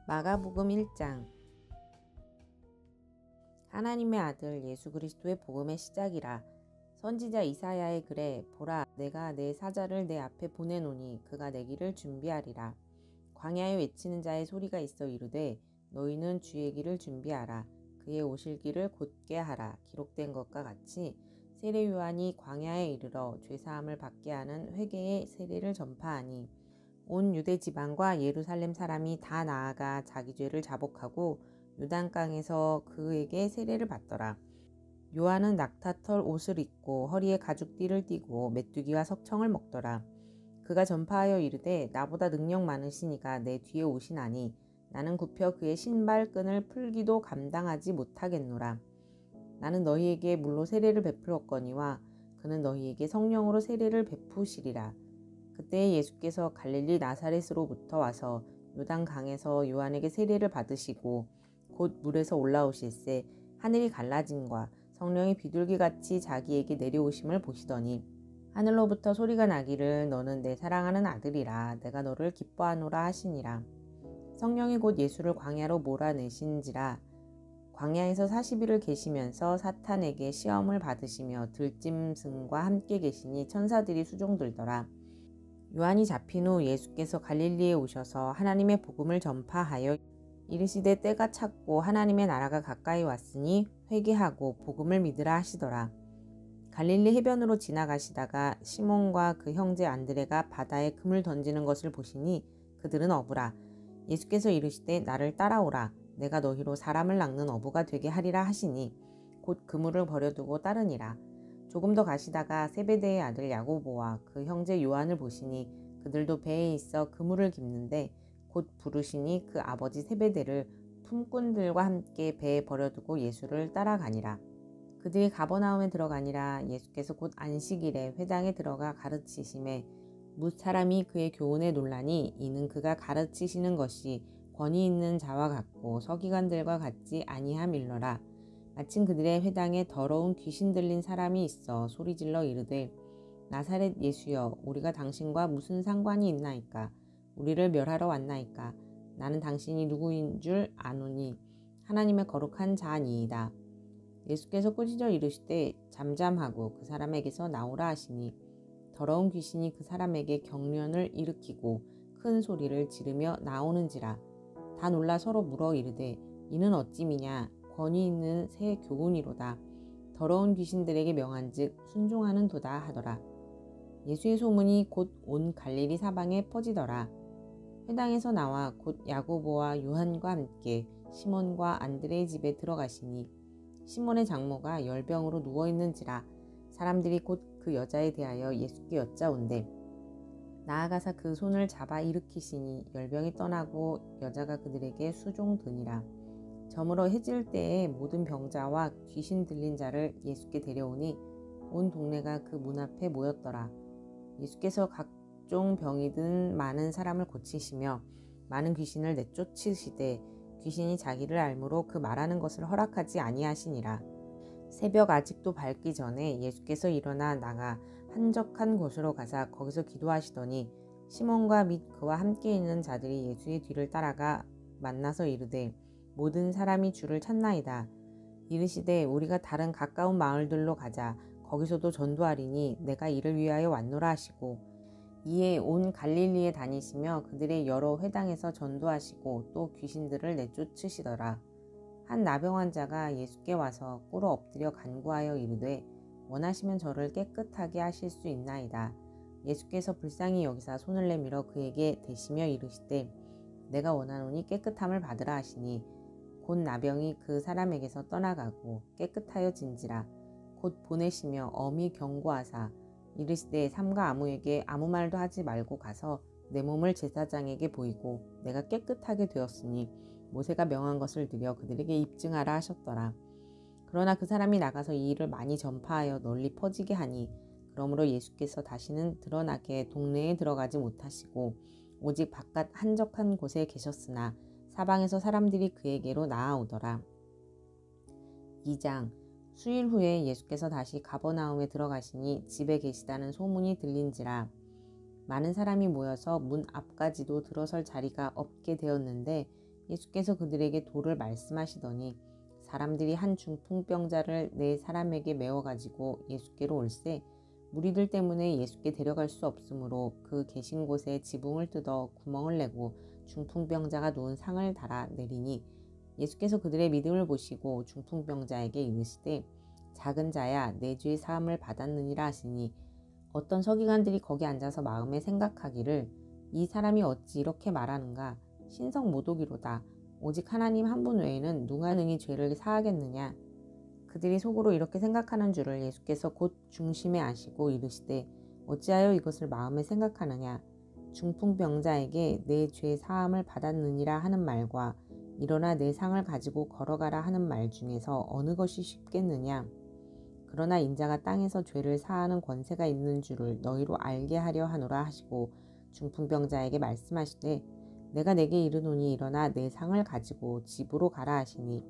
마가복음 1장. 하나님의 아들 예수 그리스도의 복음의 시작이라. 선지자 이사야의 글에 보라, 내가 내 사자를 내 앞에 보내노니 그가 내 길을 준비하리라. 광야에 외치는 자의 소리가 있어 이르되 너희는 주의 길을 준비하라. 그의 오실 길을 곧게 하라. 기록된 것과 같이 세례 요한이 광야에 이르러 죄사함을 받게 하는 회개의 세례를 전파하니 온 유대 지방과 예루살렘 사람이 다 나아가 자기 죄를 자복하고 요단강에서 그에게 세례를 받더라. 요한은 낙타털 옷을 입고 허리에 가죽띠를 띠고 메뚜기와 석청을 먹더라. 그가 전파하여 이르되 나보다 능력 많으시니가 내 뒤에 오시나니 나는 굽혀 그의 신발끈을 풀기도 감당하지 못하겠노라. 나는 너희에게 물로 세례를 베풀었거니와 그는 너희에게 성령으로 세례를 베푸시리라. 그때 예수께서 갈릴리 나사렛으로부터 와서 요단강에서 요한에게 세례를 받으시고 곧 물에서 올라오실새 하늘이 갈라짐과 성령이 비둘기같이 자기에게 내려오심을 보시더니 하늘로부터 소리가 나기를 너는 내 사랑하는 아들이라 내가 너를 기뻐하노라 하시니라. 성령이 곧 예수를 광야로 몰아내신지라. 광야에서 40일을 계시면서 사탄에게 시험을 받으시며 들짐승과 함께 계시니 천사들이 수종들더라. 요한이 잡힌 후 예수께서 갈릴리에 오셔서 하나님의 복음을 전파하여 이르시되 때가 찼고 하나님의 나라가 가까이 왔으니 회개하고 복음을 믿으라 하시더라. 갈릴리 해변으로 지나가시다가 시몬과 그 형제 안드레가 바다에 금을 던지는 것을 보시니 그들은 어부라. 예수께서 이르시되 나를 따라오라. 내가 너희로 사람을 낚는 어부가 되게 하리라 하시니 곧 그물을 버려두고 따르니라. 조금 더 가시다가 세베대의 아들 야고보와 그 형제 요한을 보시니 그들도 배에 있어 그물을 깁는데 곧 부르시니 그 아버지 세베대를 품꾼들과 함께 배에 버려두고 예수를 따라가니라. 그들이 가버나움에 들어가니라. 예수께서 곧 안식일에 회당에 들어가 가르치심에 뭇 사람이 그의 교훈에 놀라니 이는 그가 가르치시는 것이 권위 있는 자와 같고 서기관들과 같지 아니함일러라. 마침 그들의 회당에 더러운 귀신 들린 사람이 있어 소리질러 이르되 나사렛 예수여, 우리가 당신과 무슨 상관이 있나이까? 우리를 멸하러 왔나이까? 나는 당신이 누구인 줄 아노니 하나님의 거룩한 자니이다. 예수께서 꾸짖어 이르시되 잠잠하고 그 사람에게서 나오라 하시니 더러운 귀신이 그 사람에게 경련을 일으키고 큰 소리를 지르며 나오는지라. 다 놀라 서로 물어 이르되 이는 어찌미냐? 권위 있는 새 교훈이로다. 더러운 귀신들에게 명한즉 순종하는 도다 하더라. 예수의 소문이 곧 온 갈릴리 사방에 퍼지더라. 회당에서 나와 곧 야고보와 요한과 함께 시몬과 안드레의 집에 들어가시니 시몬의 장모가 열병으로 누워있는지라. 사람들이 곧 그 여자에 대하여 예수께 여짜온대 나아가사 그 손을 잡아 일으키시니 열병이 떠나고 여자가 그들에게 수종드니라. 저물어 해질 때에 모든 병자와 귀신 들린 자를 예수께 데려오니 온 동네가 그 문 앞에 모였더라. 예수께서 각종 병이 든 많은 사람을 고치시며 많은 귀신을 내쫓으시되 귀신이 자기를 알므로 그 말하는 것을 허락하지 아니하시니라. 새벽 아직도 밝기 전에 예수께서 일어나 나가 한적한 곳으로 가사 거기서 기도하시더니 시몬과 및 그와 함께 있는 자들이 예수의 뒤를 따라가 만나서 이르되 모든 사람이 주를 찾나이다. 이르시되 우리가 다른 가까운 마을들로 가자. 거기서도 전도하리니 내가 이를 위하여 왔노라 하시고 이에 온 갈릴리에 다니시며 그들의 여러 회당에서 전도하시고 또 귀신들을 내쫓으시더라. 한 나병 환자가 예수께 와서 꿇어 엎드려 간구하여 이르되 원하시면 저를 깨끗하게 하실 수 있나이다. 예수께서 불쌍히 여기사 손을 내밀어 그에게 대시며 이르시되 내가 원하노니 깨끗함을 받으라 하시니 곧 나병이 그 사람에게서 떠나가고 깨끗하여진지라. 곧 보내시며 엄히 경고하사 이르시되 삼가 아무에게 아무 말도 하지 말고 가서 내 몸을 제사장에게 보이고 내가 깨끗하게 되었으니 모세가 명한 것을 드려 그들에게 입증하라 하셨더라. 그러나 그 사람이 나가서 이 일을 많이 전파하여 널리 퍼지게 하니 그러므로 예수께서 다시는 드러나게 동네에 들어가지 못하시고 오직 바깥 한적한 곳에 계셨으나 사방에서 사람들이 그에게로 나아오더라. 2장. 수일 후에 예수께서 다시 가버나움에 들어가시니 집에 계시다는 소문이 들린지라. 많은 사람이 모여서 문 앞까지도 들어설 자리가 없게 되었는데 예수께서 그들에게 도를 말씀하시더니 사람들이 한 중풍병자를 네 사람에게 메워 가지고 예수께로 올세 무리들 때문에 예수께 데려갈 수 없으므로 그 계신 곳에 지붕을 뜯어 구멍을 내고 중풍병자가 누운 상을 달아 내리니 예수께서 그들의 믿음을 보시고 중풍병자에게 이르시되 작은 자야 내 죄 사함을 받았느니라 하시니 어떤 서기관들이 거기 앉아서 마음에 생각하기를 이 사람이 어찌 이렇게 말하는가 신성 모독이로다 오직 하나님 한 분 외에는 누가 능히 죄를 사하겠느냐. 그들이 속으로 이렇게 생각하는 줄을 예수께서 곧 중심에 아시고 이르시되 어찌하여 이것을 마음에 생각하느냐. 중풍병자에게 내 죄 사함을 받았느니라 하는 말과 일어나 내 상을 가지고 걸어가라 하는 말 중에서 어느 것이 쉽겠느냐. 그러나 인자가 땅에서 죄를 사하는 권세가 있는 줄을 너희로 알게 하려 하노라 하시고 중풍병자에게 말씀하시되 내가 내게 이르노니 일어나 내 상을 가지고 집으로 가라 하시니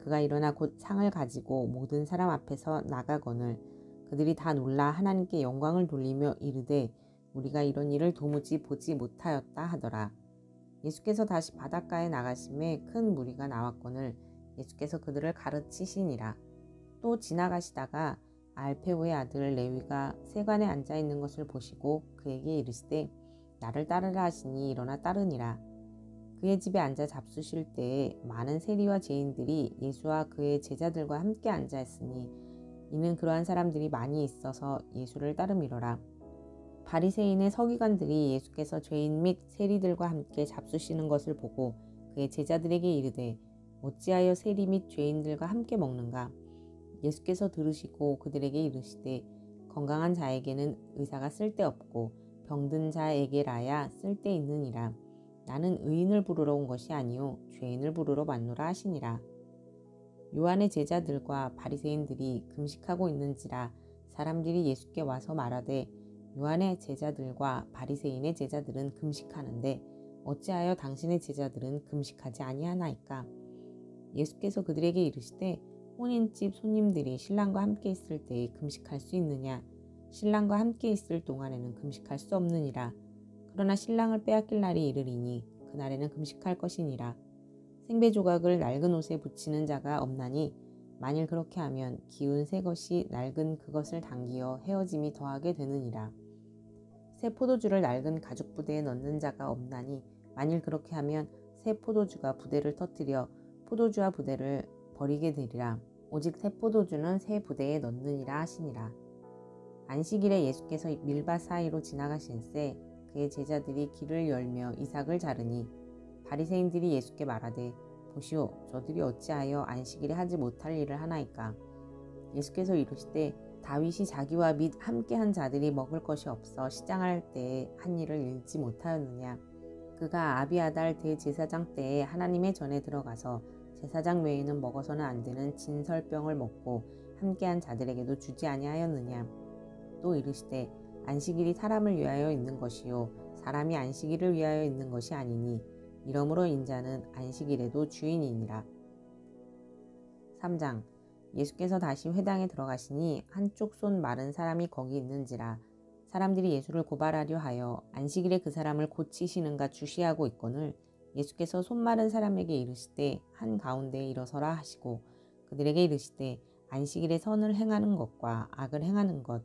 그가 일어나 곧 상을 가지고 모든 사람 앞에서 나가거늘 그들이 다 놀라 하나님께 영광을 돌리며 이르되 우리가 이런 일을 도무지 보지 못하였다 하더라. 예수께서 다시 바닷가에 나가심에 큰 무리가 나왔거늘 예수께서 그들을 가르치시니라. 또 지나가시다가 알페오의 아들 레위가 세관에 앉아 있는 것을 보시고 그에게 이르시되 나를 따르라 하시니 일어나 따르니라. 그의 집에 앉아 잡수실 때에 많은 세리와 죄인들이 예수와 그의 제자들과 함께 앉아 있으니 이는 그러한 사람들이 많이 있어서 예수를 따름이로라. 바리새인의 서기관들이 예수께서 죄인 및 세리들과 함께 잡수시는 것을 보고 그의 제자들에게 이르되 어찌하여 세리 및 죄인들과 함께 먹는가. 예수께서 들으시고 그들에게 이르시되 건강한 자에게는 의사가 쓸데없고 병든 자에게라야 쓸데있느니라. 나는 의인을 부르러 온 것이 아니요 죄인을 부르러 왔노라 하시니라. 요한의 제자들과 바리새인들이 금식하고 있는지라 사람들이 예수께 와서 말하되 요한의 제자들과 바리새인의 제자들은 금식하는데 어찌하여 당신의 제자들은 금식하지 아니하나이까. 예수께서 그들에게 이르시되 혼인집 손님들이 신랑과 함께 있을 때에 금식할 수 있느냐. 신랑과 함께 있을 동안에는 금식할 수 없느니라. 그러나 신랑을 빼앗길 날이 이르리니 그날에는 금식할 것이니라. 생배 조각을 낡은 옷에 붙이는 자가 없나니 만일 그렇게 하면 기운 새 것이 낡은 그것을 당기어 헤어짐이 더하게 되느니라. 새 포도주를 낡은 가죽 부대에 넣는 자가 없나니 만일 그렇게 하면 새 포도주가 부대를 터뜨려 포도주와 부대를 버리게 되리라. 오직 새 포도주는 새 부대에 넣느니라 하시니라. 안식일에 예수께서 밀밭 사이로 지나가신새 그의 제자들이 길을 열며 이삭을 자르니 바리새인들이 예수께 말하되 보시오 저들이 어찌하여 안식일에 하지 못할 일을 하나이까. 예수께서 이르시되 다윗이 자기와 및 함께한 자들이 먹을 것이 없어 시장할 때에 한 일을 잃지 못하였느냐. 그가 아비아달 대제사장 때에 하나님의 전에 들어가서 제사장 외에는 먹어서는 안 되는 진설병을 먹고 함께한 자들에게도 주지 아니하였느냐. 또 이르시되 안식일이 사람을 위하여 있는 것이요 사람이 안식일을 위하여 있는 것이 아니니 이러므로 인자는 안식일에도 주인이니라. 3장. 예수께서 다시 회당에 들어가시니 한쪽 손 마른 사람이 거기 있는지라. 사람들이 예수를 고발하려 하여 안식일에 그 사람을 고치시는가 주시하고 있거늘 예수께서 손 마른 사람에게 이르시되 한가운데에 일어서라 하시고 그들에게 이르시되 안식일에 선을 행하는 것과 악을 행하는 것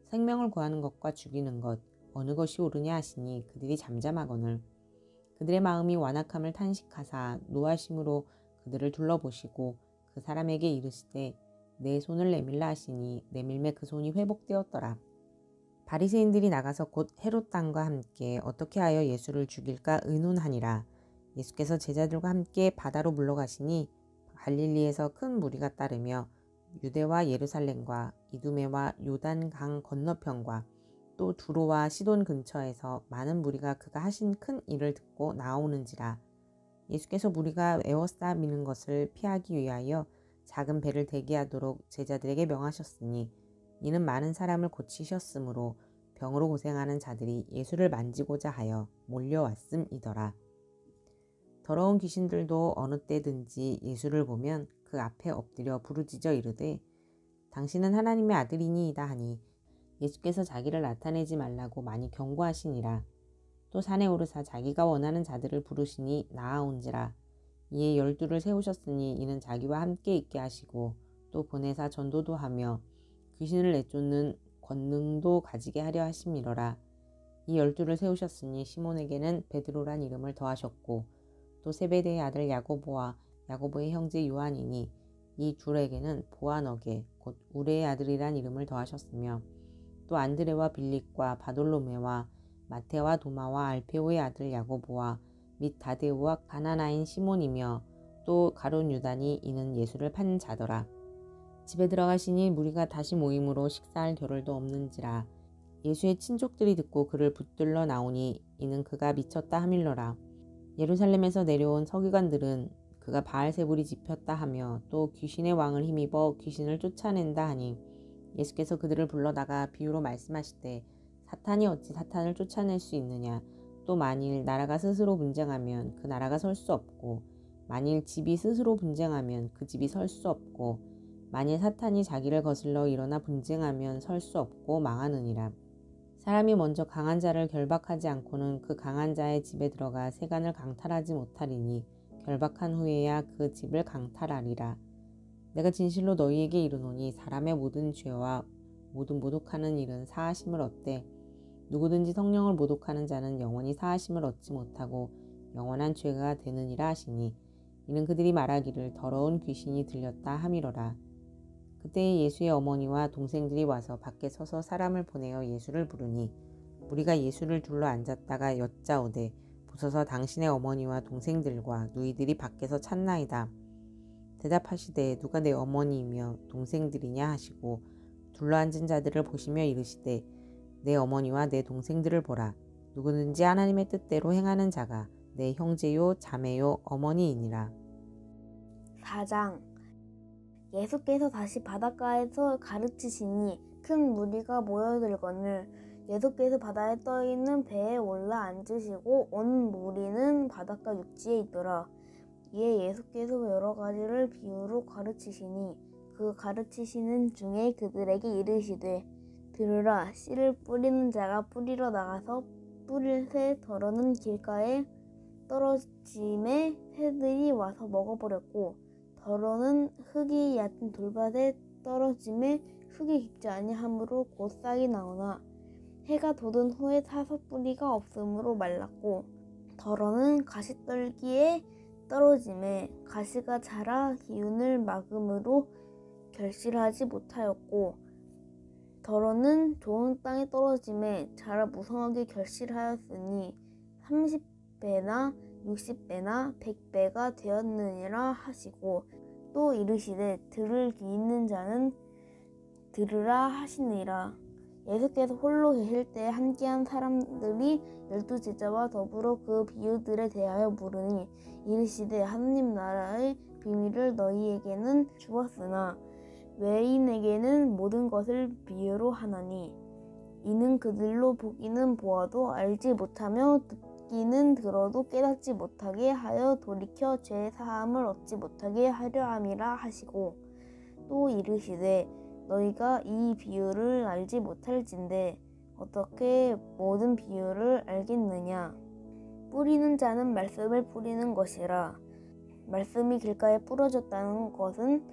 생명을 구하는 것과 죽이는 것 어느 것이 옳으냐 하시니 그들이 잠잠하거늘 그들의 마음이 완악함을 탄식하사 노하심으로 그들을 둘러보시고 그 사람에게 이르시되 내 손을 내밀라 하시니 내밀매 그 손이 회복되었더라. 바리새인들이 나가서 곧 헤롯 당과 함께 어떻게 하여 예수를 죽일까 의논하니라. 예수께서 제자들과 함께 바다로 물러가시니 갈릴리에서 큰 무리가 따르며 유대와 예루살렘과 이두메와 요단강 건너편과 또 두로와 시돈 근처에서 많은 무리가 그가 하신 큰 일을 듣고 나오는지라. 예수께서 무리가 에워싸미는 것을 피하기 위하여 작은 배를 대기하도록 제자들에게 명하셨으니 이는 많은 사람을 고치셨으므로 병으로 고생하는 자들이 예수를 만지고자 하여 몰려왔음이더라. 더러운 귀신들도 어느 때든지 예수를 보면 그 앞에 엎드려 부르짖어 이르되 당신은 하나님의 아들이니이다 하니 예수께서 자기를 나타내지 말라고 많이 경고하시니라. 또 산에 오르사 자기가 원하는 자들을 부르시니 나아온지라. 이에 12를 세우셨으니 이는 자기와 함께 있게 하시고 또 보내사 전도도 하며 귀신을 내쫓는 권능도 가지게 하려 하심이로라. 이 12를 세우셨으니 시몬에게는 베드로란 이름을 더하셨고 또 세베대의 아들 야고보와 야고보의 형제 요한이니 이 둘에게는 보아너게 곧 우레의 아들이란 이름을 더하셨으며 또 안드레와 빌립과 바돌로메와 마테와 도마와 알페오의 아들 야고보와 및 다데오와 가나나인 시몬이며 또 가룟 유다니 이는 예수를 판 자더라. 집에 들어가시니 무리가 다시 모임으로 식사할 겨를도 없는지라. 예수의 친족들이 듣고 그를 붙들러 나오니 이는 그가 미쳤다 하밀러라. 예루살렘에서 내려온 서기관들은 그가 바알세불이 집혔다 하며 또 귀신의 왕을 힘입어 귀신을 쫓아낸다 하니 예수께서 그들을 불러다가 비유로 말씀하시되 사탄이 어찌 사탄을 쫓아낼 수 있느냐. 또 만일 나라가 스스로 분쟁하면 그 나라가 설 수 없고 만일 집이 스스로 분쟁하면 그 집이 설 수 없고 만일 사탄이 자기를 거슬러 일어나 분쟁하면 설 수 없고 망하느니라. 사람이 먼저 강한 자를 결박하지 않고는 그 강한 자의 집에 들어가 세간을 강탈하지 못하리니 결박한 후에야 그 집을 강탈하리라. 내가 진실로 너희에게 이르노니 사람의 모든 죄와 모든 모독하는 일은 사하심을 얻되 누구든지 성령을 모독하는 자는 영원히 사하심을 얻지 못하고 영원한 죄가 되느니라 하시니 이는 그들이 말하기를 더러운 귀신이 들렸다 함이로라. 그때 예수의 어머니와 동생들이 와서 밖에 서서 사람을 보내어 예수를 부르니 우리가 예수를 둘러 앉았다가 여짜오되 보소서 당신의 어머니와 동생들과 누이들이 밖에서 찾나이다. 대답하시되 누가 내 어머니이며 동생들이냐 하시고 둘러앉은 자들을 보시며 이르시되 내 어머니와 내 동생들을 보라. 누구든지 하나님의 뜻대로 행하는 자가 내 형제요 자매요 어머니이니라. 4장. 예수께서 다시 바닷가에서 가르치시니 큰 무리가 모여들거늘 예수께서 바다에 떠있는 배에 올라 앉으시고 온 무리는 바닷가 육지에 있더라. 이에 예수께서 여러 가지를 비유로 가르치시니 그 가르치시는 중에 그들에게 이르시되 들으라. 씨를 뿌리는 자가 뿌리러 나가서 뿌릴 새 더러는 길가에 떨어짐에 새들이 와서 먹어버렸고 더러는 흙이 얕은 돌밭에 떨어짐에 흙이 깊지 아니하므로 곧 싹이 나오나 해가 돋은 후에 사서 뿌리가 없으므로 말랐고 더러는 가시떨기에 떨어짐에 가시가 자라 기운을 막음으로 결실하지 못하였고 더러는 좋은 땅에 떨어짐에 자라 무성하게 결실하였으니 30배나 60배나 100배가 되었느니라 하시고 또 이르시되 들을 귀 있는 자는 들으라 하시니라. 예수께서 홀로 계실 때 함께한 사람들이 12제자와 더불어 그 비유들에 대하여 물으니 이르시되 하느님 나라의 비밀을 너희에게는 주었으나 외인에게는 모든 것을 비유로 하나니 이는 그들로 보기는 보아도 알지 못하며 듣기는 들어도 깨닫지 못하게 하여 돌이켜 죄 사함을 얻지 못하게 하려 함이라 하시고 또 이르시되 너희가 이 비유를 알지 못할진대 어떻게 모든 비유를 알겠느냐. 뿌리는 자는 말씀을 뿌리는 것이라. 말씀이 길가에 뿌려졌다는 것은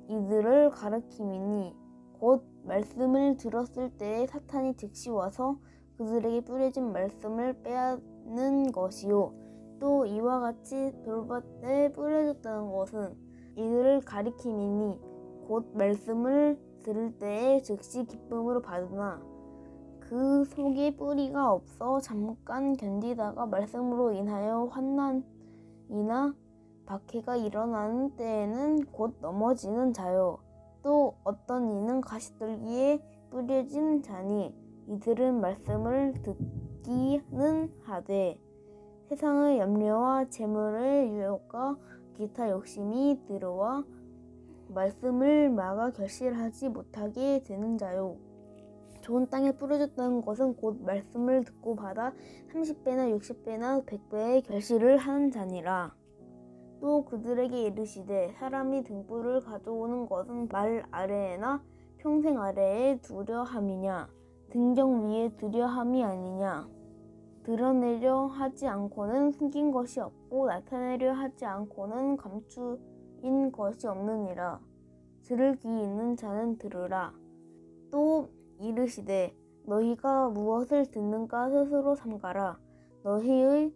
이들을 가리킴이니 곧 말씀을 들었을 때에 사탄이 즉시 와서 그들에게 뿌려진 말씀을 빼앗는 것이요. 또 이와 같이 돌밭에 뿌려졌다는 것은 이들을 가리킴이니 곧 말씀을 들을 때에 즉시 기쁨으로 받으나 그 속에 뿌리가 없어 잠깐 견디다가 말씀으로 인하여 환난이나 박해가 일어나는 때에는 곧 넘어지는 자요. 또 어떤 이는 가시떨기에 뿌려진 자니 이들은 말씀을 듣기는 하되 세상의 염려와 재물의 유혹과 기타 욕심이 들어와 말씀을 막아 결실하지 못하게 되는 자요. 좋은 땅에 뿌려졌다는 것은 곧 말씀을 듣고 받아 30배나 60배나 100배의 결실을 하는 자니라. 또 그들에게 이르시되 사람이 등불을 가져오는 것은 말 아래에나 평생 아래에 두려 함이냐 등경 위에 두려 함이 아니냐. 드러내려 하지 않고는 숨긴 것이 없고 나타내려 하지 않고는 감추인 것이 없느니라. 들을 귀 있는 자는 들으라. 또 이르시되 너희가 무엇을 듣는가 스스로 삼가라. 너희의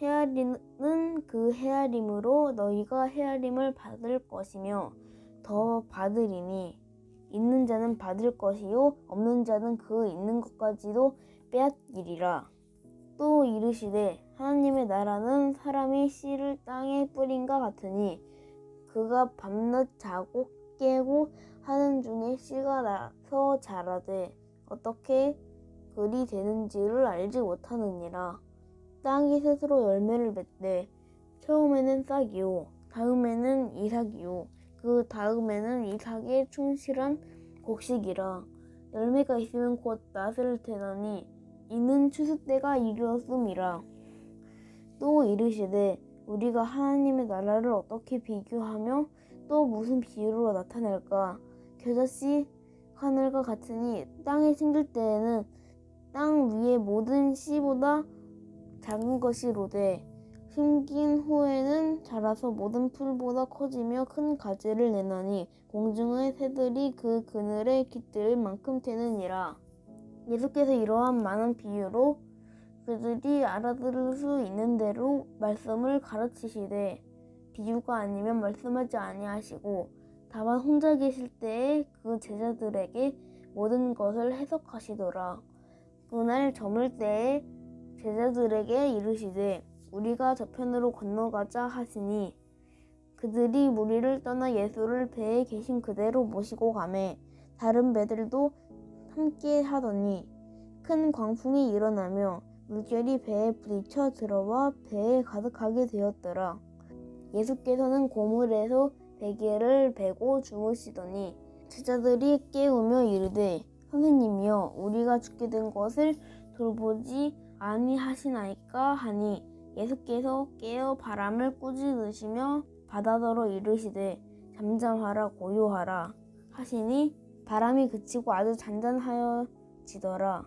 헤아림은 그 헤아림으로 너희가 헤아림을 받을 것이며 더 받으리니 있는 자는 받을 것이요 없는 자는 그 있는 것까지도 빼앗기리라. 또 이르시되 하나님의 나라는 사람이 씨를 땅에 뿌린과 같으니 그가 밤낮 자고 깨고 하는 중에 씨가 나서 자라되 어떻게 그리 되는지를 알지 못하느니라. 땅이 스스로 열매를 맺되 처음에는 싹이요 다음에는 이삭이요 그 다음에는 이삭의 충실한 곡식이라. 열매가 있으면 곧 낫을 테나니 이는 추수 때가 이르렀음이라. 또 이르시되 우리가 하나님의 나라를 어떻게 비교하며 또 무슨 비유로 나타낼까? 겨자씨 하늘과 같으니 땅에 심길 때에는 땅 위의 모든 씨보다 작은 것이로되 심긴 후에는 자라서 모든 풀보다 커지며 큰 가지를 내나니 공중의 새들이 그 그늘에 깃들 만큼 되느니라. 예수께서 이러한 많은 비유로 그들이 알아들을 수 있는 대로 말씀을 가르치시되 비유가 아니면 말씀하지 아니하시고 다만 혼자 계실 때에 그 제자들에게 모든 것을 해석하시더라. 그날 저물 때에 제자들에게 이르시되 우리가 저편으로 건너가자 하시니 그들이 무리를 떠나 예수를 배에 계신 그대로 모시고 가매 다른 배들도 함께 하더니 큰 광풍이 일어나며 물결이 배에 부딪혀 들어와 배에 가득하게 되었더라. 예수께서는 고물에서 베개를 베고 주무시더니 제자들이 깨우며 이르되 선생님이여 우리가 죽게 된 것을 돌보지 아니하시나이까 하니 예수께서 깨어 바람을 꾸짖으시며 바다더러 이르시되 잠잠하라 고요하라 하시니 바람이 그치고 아주 잔잔하여지더라.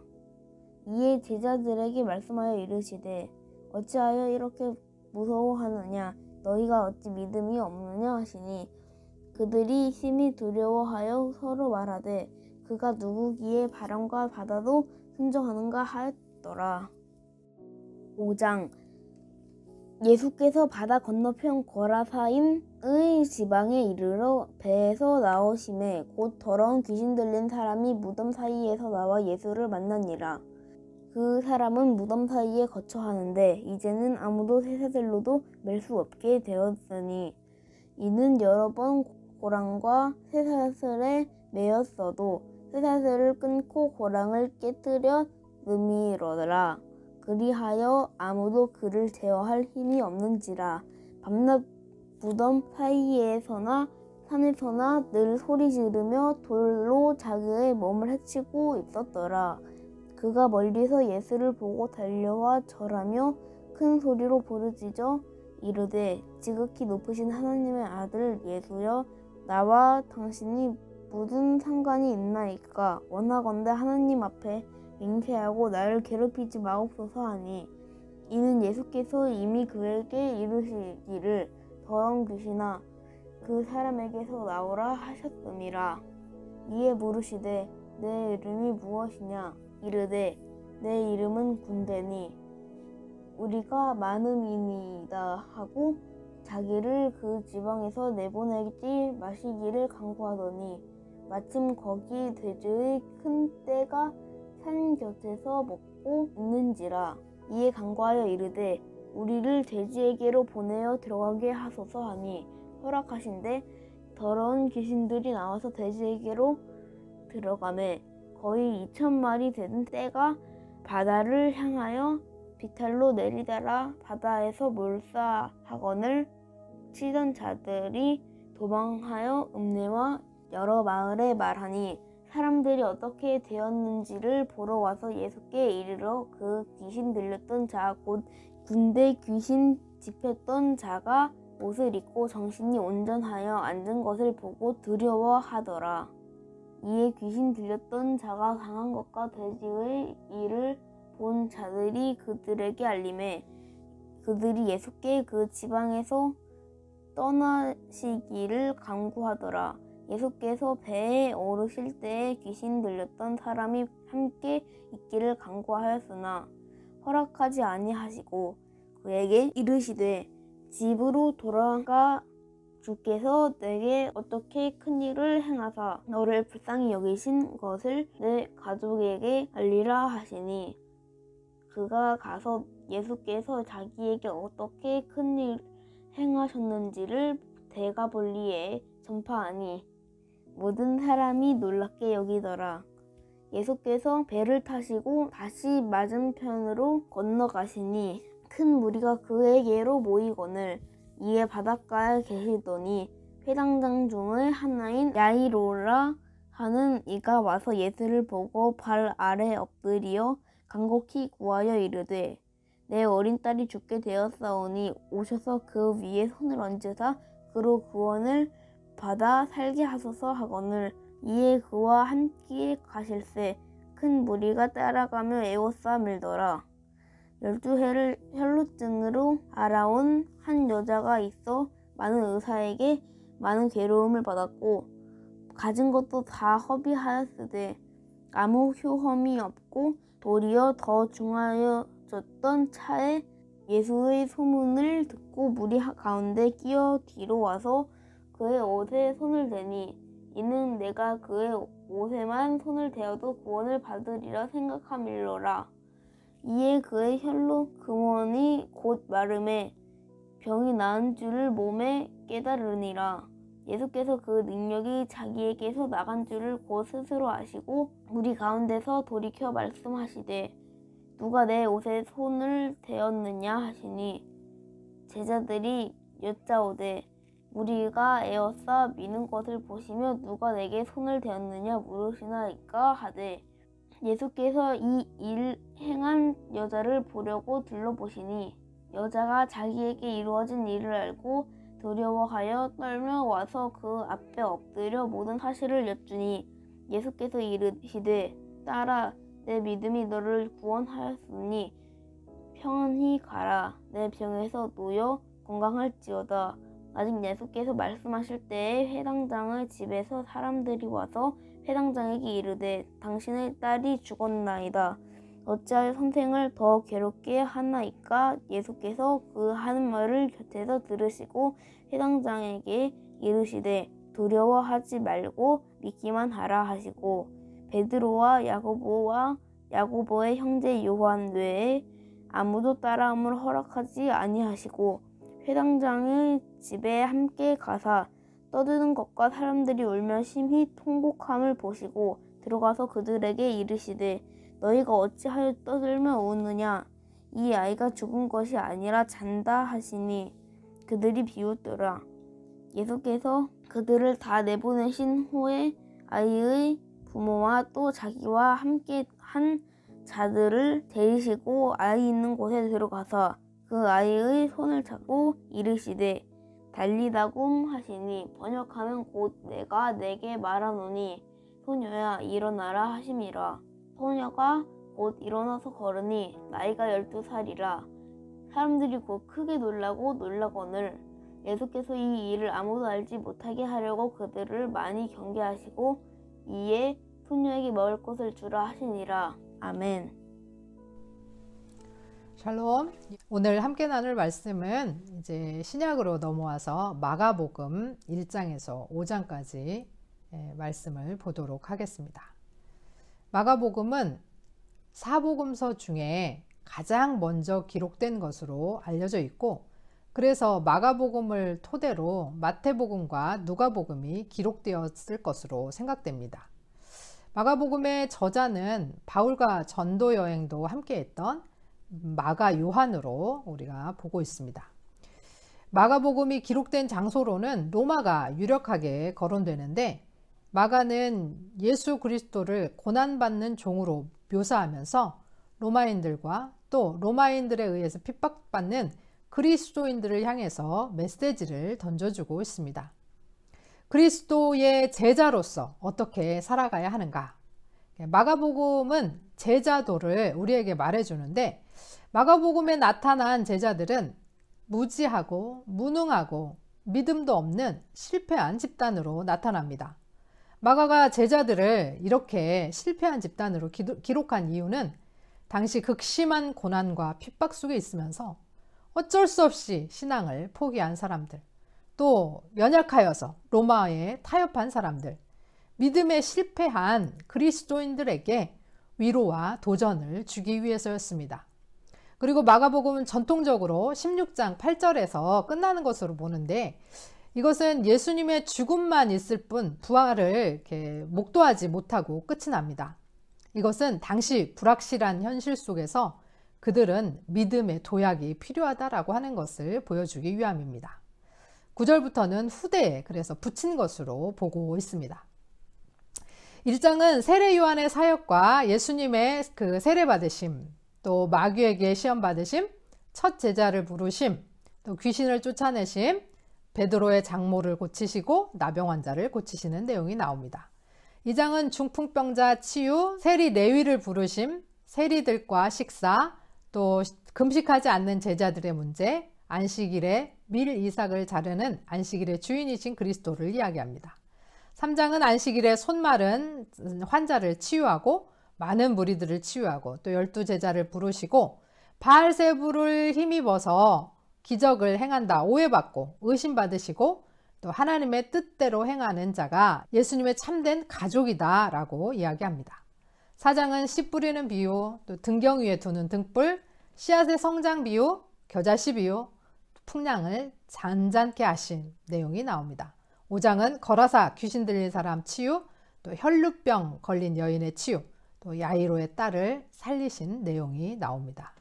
이에 제자들에게 말씀하여 이르시되 어찌하여 이렇게 무서워하느냐 너희가 어찌 믿음이 없느냐 하시니 그들이 심히 두려워하여 서로 말하되 그가 누구기에 바람과 바다도 순종하는가 하였더라. 5장. 예수께서 바다 건너편 거라사인의 지방에 이르러 배에서 나오심에 곧 더러운 귀신 들린 사람이 무덤 사이에서 나와 예수를 만나니라. 그 사람은 무덤 사이에 거처하는데 이제는 아무도 쇠사슬로도 맬 수 없게 되었으니 이는 여러 번 고랑과 쇠사슬에 매였어도 쇠사슬을 끊고 고랑을 깨뜨려 늠이로라. 그리하여 아무도 그를 제어할 힘이 없는지라. 밤낮 무덤 사이에서나 산에서나 늘 소리 지르며 돌로 자기의 몸을 해치고 있었더라. 그가 멀리서 예수를 보고 달려와 절하며 큰 소리로 부르짖어 이르되 지극히 높으신 하나님의 아들 예수여 나와 당신이 무슨 상관이 있나이까. 원하건대 하나님 앞에 맹세하고 나를 괴롭히지 마옵소서 하니 이는 예수께서 이미 그에게 이르시기를 더러운 귀신아 그 사람에게서 나오라 하셨음이라. 이에 물으시되 내 이름이 무엇이냐 이르되 내 이름은 군대니 우리가 많음이니이다 하고 자기를 그 지방에서 내보내지 마시기를 강구하더니 마침 거기 돼지의 큰 떼가 산 곁에서 먹고 있는지라. 이에 강구하여 이르되 우리를 돼지에게로 보내어 들어가게 하소서 하니 허락하신대 더러운 귀신들이 나와서 돼지에게로 들어가매 거의 2,000마리 되는 떼가 바다를 향하여 비탈로 내리다라 바다에서 몰사하거늘 치던 자들이 도망하여 읍내와 여러 마을에 말하니 사람들이 어떻게 되었는지를 보러 와서 예수께 이르러 그 귀신 들렸던 자 곧 군대 귀신 집했던 자가 옷을 입고 정신이 온전하여 앉은 것을 보고 두려워하더라. 이에 귀신 들렸던 자가 당한 것과 돼지의 일을 본 자들이 그들에게 알림해 그들이 예수께 그 지방에서 떠나시기를 간구하더라. 예수께서 배에 오르실 때에 귀신 들렸던 사람이 함께 있기를 간구하였으나 허락하지 아니하시고 그에게 이르시되 집으로 돌아가 주께서 내게 어떻게 큰 일을 행하사 너를 불쌍히 여기신 것을 내 가족에게 알리라 하시니 그가 가서 예수께서 자기에게 어떻게 큰 일 행하셨는지를 대가볼리에 전파하니 모든 사람이 놀랍게 여기더라. 예수께서 배를 타시고 다시 맞은편으로 건너가시니 큰 무리가 그에게로 모이거늘 이에 바닷가에 계시더니 회당장 중의 하나인 야이로라 하는 이가 와서 예수를 보고 발 아래 엎드리어 간곡히 구하여 이르되 내 어린 딸이 죽게 되었사오니 오셔서 그 위에 손을 얹으사 그로 구원을 받아 살게 하소서 하거늘 이에 그와 함께 가실새 큰 무리가 따라가며 에워싸 밀더라. 12해를 혈루증으로 알아온 한 여자가 있어 많은 의사에게 많은 괴로움을 받았고 가진 것도 다 허비하였으되 아무 효험이 없고 도리어 더 중하여졌던 차에 예수의 소문을 듣고 무리 가운데 끼어 뒤로 와서 그의 옷에 손을 대니 이는 내가 그의 옷에만 손을 대어도 구원을 받으리라 생각함일러라. 이에 그의 혈로 금원이 곧 마름에 병이 나은 줄을 몸에 깨달으니라. 예수께서 그 능력이 자기에게서 나간 줄을 곧 스스로 아시고 우리 가운데서 돌이켜 말씀하시되 누가 내 옷에 손을 대었느냐 하시니 제자들이 여짜오되 우리가 에워싸 미는 것을 보시며 누가 내게 손을 대었느냐 물으시나이까 하되 예수께서 이 일 행한 여자를 보려고 둘러보시니 여자가 자기에게 이루어진 일을 알고 두려워하여 떨며 와서 그 앞에 엎드려 모든 사실을 여쭈니 예수께서 이르시되 딸아 내 믿음이 너를 구원하였으니 평안히 가라. 내 병에서 놓여 건강할지어다. 아직 예수께서 말씀하실 때에 회당장의 집에서 사람들이 와서 회당장에게 이르되 당신의 딸이 죽었나이다. 어찌하여 선생을 더 괴롭게 하나이까? 예수께서 그 하는 말을 곁에서 들으시고 회당장에게 이르시되 두려워하지 말고 믿기만 하라 하시고 베드로와 야고보의 형제 요한 외에 아무도 따라함을 허락하지 아니하시고 회당장의 집에 함께 가사 떠드는 것과 사람들이 울며 심히 통곡함을 보시고 들어가서 그들에게 이르시되 너희가 어찌하여 떠들며 우느냐 이 아이가 죽은 것이 아니라 잔다 하시니 그들이 비웃더라. 예수께서 그들을 다 내보내신 후에 아이의 부모와 또 자기와 함께 한 자들을 데리시고 아이 있는 곳에 들어가서 그 아이의 손을 잡고 이르시되 달리다굼 하시니 번역하면 곧 내가 내게 말하노니 소녀야 일어나라 하심이라. 소녀가 곧 일어나서 걸으니 나이가 12살이라. 사람들이 곧 크게 놀라거늘 예수께서 이 일을 아무도 알지 못하게 하려고 그들을 많이 경계하시고 이에 소녀에게 먹을 것을 주라 하시니라. 아멘. 샬롬. 오늘 함께 나눌 말씀은 이제 신약으로 넘어와서 마가복음 1장에서 5장까지 말씀을 보도록 하겠습니다. 마가복음은 사복음서 중에 가장 먼저 기록된 것으로 알려져 있고 그래서 마가복음을 토대로 마태복음과 누가복음이 기록되었을 것으로 생각됩니다. 마가복음의 저자는 바울과 전도 여행도 함께 했던 마가 요한으로 우리가 보고 있습니다. 마가복음이 기록된 장소로는 로마가 유력하게 거론되는데 마가는 예수 그리스도를 고난받는 종으로 묘사하면서 로마인들과 또 로마인들에 의해서 핍박받는 그리스도인들을 향해서 메시지를 던져주고 있습니다. 그리스도의 제자로서 어떻게 살아가야 하는가? 마가복음은 제자도를 우리에게 말해주는데, 마가복음에 나타난 제자들은 무지하고 무능하고 믿음도 없는 실패한 집단으로 나타납니다. 마가가 제자들을 이렇게 실패한 집단으로 기록한 이유는 당시 극심한 고난과 핍박 속에 있으면서 어쩔 수 없이 신앙을 포기한 사람들, 또 연약하여서 로마에 타협한 사람들, 믿음에 실패한 그리스도인들에게 위로와 도전을 주기 위해서였습니다. 그리고 마가복음은 전통적으로 16장 8절에서 끝나는 것으로 보는데, 이것은 예수님의 죽음만 있을 뿐 부활을 이렇게 목도하지 못하고 끝이 납니다. 이것은 당시 불확실한 현실 속에서 그들은 믿음의 도약이 필요하다라고 하는 것을 보여주기 위함입니다. 9절부터는 후대에 그래서 붙인 것으로 보고 있습니다. 1장은 세례 요한의 사역과 예수님의 그 세례 받으심, 또 마귀에게 시험 받으심, 첫 제자를 부르심, 또 귀신을 쫓아내심, 베드로의 장모를 고치시고 나병 환자를 고치시는 내용이 나옵니다. 2장은 중풍병자 치유, 세리 레위를 부르심, 세리들과 식사, 또 금식하지 않는 제자들의 문제, 안식일에 밀 이삭을 자르는 안식일의 주인이신 그리스도를 이야기합니다. 3장은 안식일에 손 마른 환자를 치유하고 많은 무리들을 치유하고 또 12제자를 부르시고 바알세불을 힘입어서 기적을 행한다 오해받고 의심받으시고 또 하나님의 뜻대로 행하는 자가 예수님의 참된 가족이다 라고 이야기합니다. 4장은 씨 뿌리는 비유, 또 등경 위에 두는 등불, 씨앗의 성장 비유, 겨자씨 비유, 풍량을 잔잔케 하신 내용이 나옵니다. 5장은 거라사 귀신 들린 사람 치유, 또 혈루병 걸린 여인의 치유, 또 야이로의 딸을 살리신 내용이 나옵니다.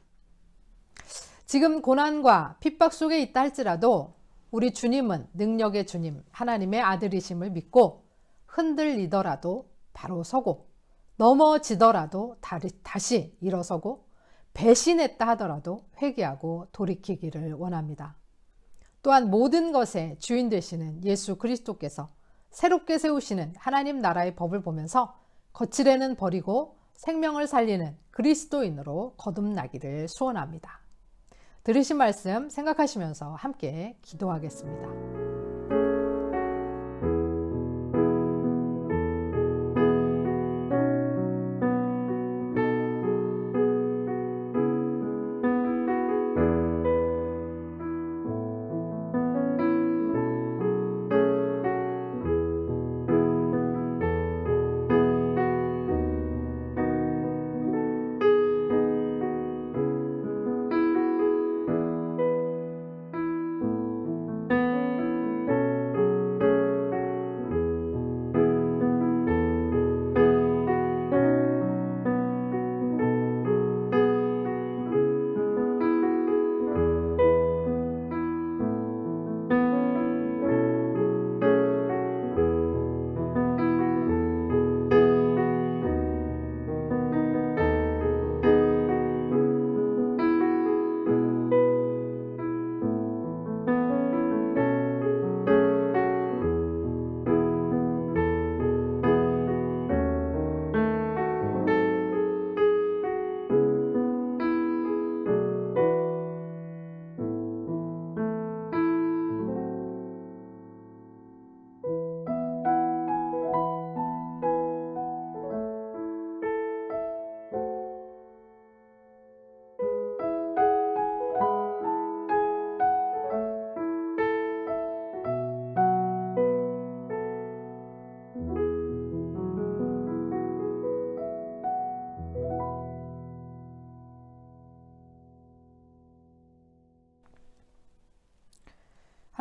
지금 고난과 핍박 속에 있다 할지라도 우리 주님은 능력의 주님, 하나님의 아들이심을 믿고 흔들리더라도 바로 서고 넘어지더라도 다시 일어서고 배신했다 하더라도 회개하고 돌이키기를 원합니다. 또한 모든 것의 주인 되시는 예수 그리스도께서 새롭게 세우시는 하나님 나라의 법을 보면서 거칠에는 버리고 생명을 살리는 그리스도인으로 거듭나기를 소원합니다. 들으신 말씀 생각하시면서 함께 기도하겠습니다.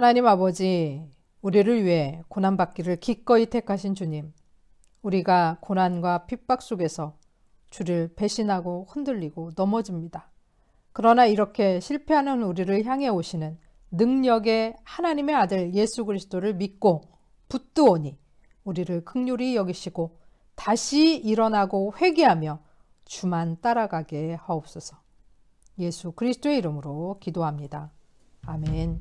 하나님 아버지, 우리를 위해 고난받기를 기꺼이 택하신 주님, 우리가 고난과 핍박 속에서 주를 배신하고 흔들리고 넘어집니다. 그러나 이렇게 실패하는 우리를 향해 오시는 능력의 하나님의 아들 예수 그리스도를 믿고 붙드오니 우리를 긍휼히 여기시고 다시 일어나고 회개하며 주만 따라가게 하옵소서. 예수 그리스도의 이름으로 기도합니다. 아멘.